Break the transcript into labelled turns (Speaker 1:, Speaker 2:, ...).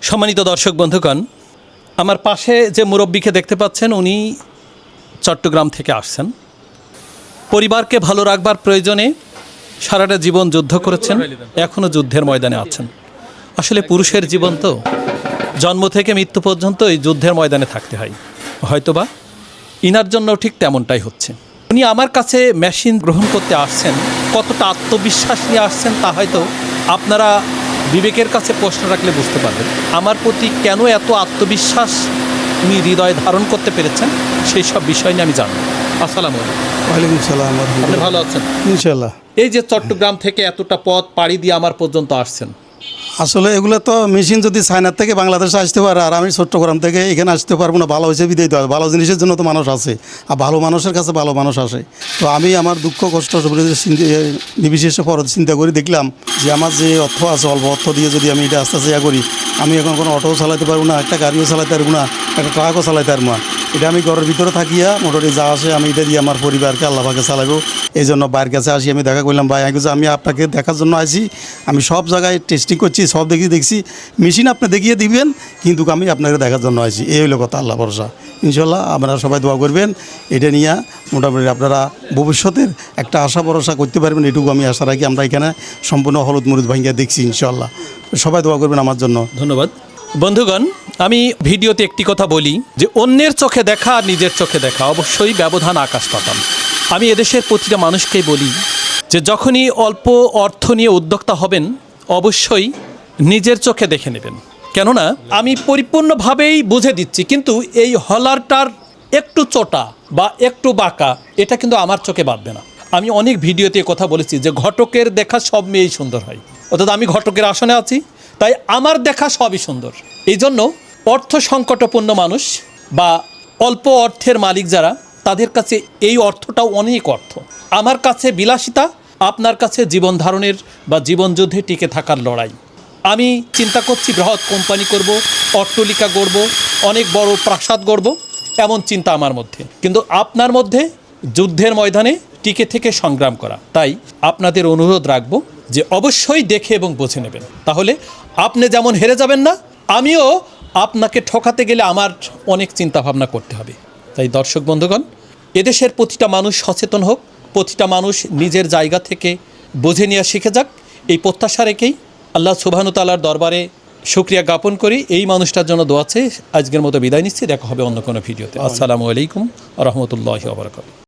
Speaker 1: সম্মানিত দর্শক বন্ধুগণ, আমার পাশে যে মুরব্বীকে দেখতে পাচ্ছেন উনি চট্টগ্রাম থেকে আসছেন। পরিবারকে ভালো রাখবার প্রয়োজনে সারাটা জীবন যুদ্ধ করেছেন, এখনও যুদ্ধের ময়দানে আছেন। আসলে পুরুষের জীবন তো জন্ম থেকে মৃত্যু পর্যন্ত এই যুদ্ধের ময়দানে থাকতে হয়। হয়তোবা ইনার জন্য ঠিক তেমনটাই হচ্ছে। উনি আমার কাছে মেশিন গ্রহণ করতে আসছেন, কতটা আত্মবিশ্বাস নিয়ে আসছেন তা হয়তো আপনারা বিবেকের কাছে প্রশ্ন রাখলে বুঝতে পারবেন। আমার প্রতি কেন এত আত্মবিশ্বাস উনি হৃদয়ে ধারণ করতে পেরেছেন সেই সব বিষয় নিয়ে আমি জানব। আসসালামু আলাইকুম।
Speaker 2: ওয়ালাইকুম সালাম।
Speaker 1: আপনি ভালো আছেন?
Speaker 2: ইনশাল্লাহ।
Speaker 1: এই যে চট্টগ্রাম থেকে এতটা পথ পাড়ি দিয়ে আমার পর্যন্ত আসছেন,
Speaker 2: আসলে এগুলো তো মেশিন যদি চায়নার থেকে বাংলাদেশে আসতে পারে, আর আমি চট্টগ্রাম থেকে এখানে আসতে পারবো না, ভালো হিসেবে দিতে হবে। ভালো জিনিসের জন্য তো মানুষ আসে, আর ভালো মানুষের কাছে ভালো মানুষ আসে। তো আমি আমার দুঃখ কষ্ট নির্বিশেষে পরে চিন্তা করে দেখলাম যে আমার যে অর্থ আছে, অল্প অর্থ দিয়ে যদি আমি এটা আস্তে আস্তে করি, আমি এখন কোনো অটোও চালাতে পারবো না, একটা গাড়িও চালাতে পারবো না, একটা ট্রাকও চালাতে পারবো না। এটা আমি ঘরের ভিতরে থাকিয়া মোটামুটি যা আসে আমি এটা দিয়ে আমার পরিবারকে আল্লাহকে চালাবো। এই জন্য বাইরের কাছে আসি। আমি দেখা করলাম, ভাই আমি আপনাকে দেখার জন্য আসি, আমি সব জায়গায় টেস্টিং করছি, সব দেখছি মেশিন আপনি দেখিয়ে দিবেন, কিন্তু আমি আপনাকে দেখার জন্য আসি। এই হলো কথা। আল্লাহ ভরসা। ইনশাল্লাহ আপনারা সবাই দোয়া করবেন। এটা নিয়ে মোটামুটি আপনারা ভবিষ্যতের একটা আশা ভরসা করতে পারবেন, এটুকু আমি আশা রাখি। আমরা এখানে সম্পূর্ণ হলুদ মরিচ ভাঙ্গিয়া দেখছি। ইনশাল্লাহ সবাই দোয়া করবেন আমার জন্য।
Speaker 1: ধন্যবাদ। বন্ধুগণ, আমি ভিডিওতে একটি কথা বলি যে অন্যের চোখে দেখা আর নিজের চোখে দেখা অবশ্যই ব্যবধান আকাশ পাতাল। আমি এদেশের প্রতিটা মানুষকেই বলি যে যখনই অল্প অর্থ নিয়ে উদ্যোক্তা হবেন অবশ্যই নিজের চোখে দেখে নেবেন। কেননা আমি পরিপূর্ণভাবেই বুঝে দিচ্ছি, কিন্তু এই হলারটার একটু চোটা বা একটু বাঁকা এটা কিন্তু আমার চোখে বাঁধবে না। আমি অনেক ভিডিওতে কথা বলেছি যে ঘটকের দেখা সব মেয়েই সুন্দর হয়, অর্থাৎ আমি ঘটকের আসনে আছি, তাই আমার দেখা সবই সুন্দর। এই জন্য অর্থ সংকটপূর্ণ মানুষ বা অল্প অর্থের মালিক যারা, তাদের কাছে এই অর্থটাও অনেক অর্থ। আমার কাছে বিলাসিতা, আপনার কাছে জীবন ধারণের বা জীবনযুদ্ধে টিকে থাকার লড়াই। আমি চিন্তা করছি বৃহৎ কোম্পানি করব, অট্টালিকা গড়ব, অনেক বড় প্রাসাদ গড়ব, এমন চিন্তা আমার মধ্যে। কিন্তু আপনার মধ্যে যুদ্ধের ময়দানে টিকে থেকে সংগ্রাম করা। তাই আপনাদের অনুরোধ রাখবো যে অবশ্যই দেখে এবং বুঝে নেবেন, তাহলে আপনি যেমন হেরে যাবেন না, আমিও আপনাকে ঠকাতে গেলে আমার অনেক চিন্তা ভাবনা করতে হবে। তাই দর্শক বন্ধুগণ, এদেশের প্রতিটা মানুষ সচেতন হোক, প্রতিটা মানুষ নিজের জায়গা থেকে বুঝে নেওয়া শিখে যাক, এই প্রত্যাশা রেখেই আল্লাহ সুবহানাহু ওয়া তাআলার দরবারে শুকরিয়া জ্ঞাপন করি। এই মানুষটার জন্য দোয়া চেয়ে আজকের মতো বিদায় নিচ্ছি। দেখা হবে অন্য কোনো ভিডিওতে। আসসালামু আলাইকুম ওয়া রাহমাতুল্লাহি ওয়া বারাকাতুহু।